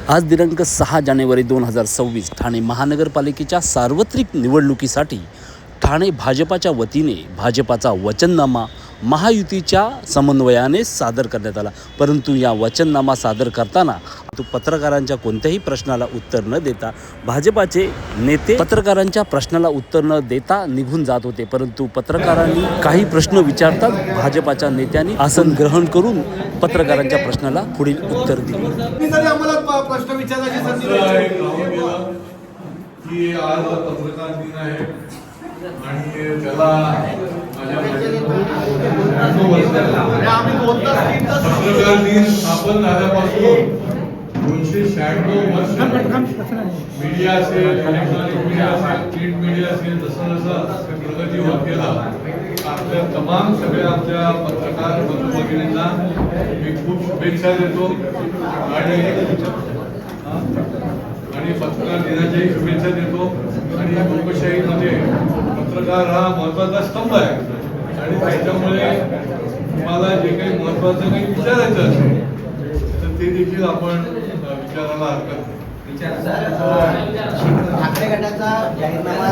आज दिनांक 6 जानेवारी 2026 ठाणे महानगरपालिकेच्या सार्वत्रिक निवडणुकीसाठी ठाणे भाजपाच्या वतीने भाजपाचा वचननामा महायुतीच्या समन्वयाने सादर करण्यात आला। परंतु या वचननामा सादर करताना पत्रकारांच्या कोणत्याही प्रश्नाला उत्तर न देता भाजपाचे नेते पत्रकारांच्या प्रश्नाला उत्तर न देता निघून जात होते। परंतु पत्रकारांनी काही प्रश्न विचारतात भाजपाच्या नेत्यांनी आसन ग्रहण करून पत्रकारांच्या प्रश्नाला पुढील उत्तर दिले। आम्हाला प्रश्न विचारण्याची संधी की आज पत्रकार दिन आहे आणि त्याला पत्रकार दिन स्थापन झाल्यापासून 296 वर्ष मीडिया असेल, इलेक्ट्रॉनिक मीडिया असेल, प्रिंट मीडिया असेल, जसं जसं प्रगती होत गेला आपल्या तमाम सगळ्या आमच्या पत्रकार बंधू भगिनींना मी खूप शुभेच्छा देतो आणि पत्रकार दिनाच्याही शुभेच्छा देतो। आणि लोकशाहीमध्ये पत्रकार हा महत्वाचा स्तंभ आहे आणि त्याच्यामुळे तुम्हाला जे काही महत्वाचं काही विचारायचं असेल तर ते देखील आपण विचारायला हरकत नाही। ठाकरे गटाचा जाहीरनामा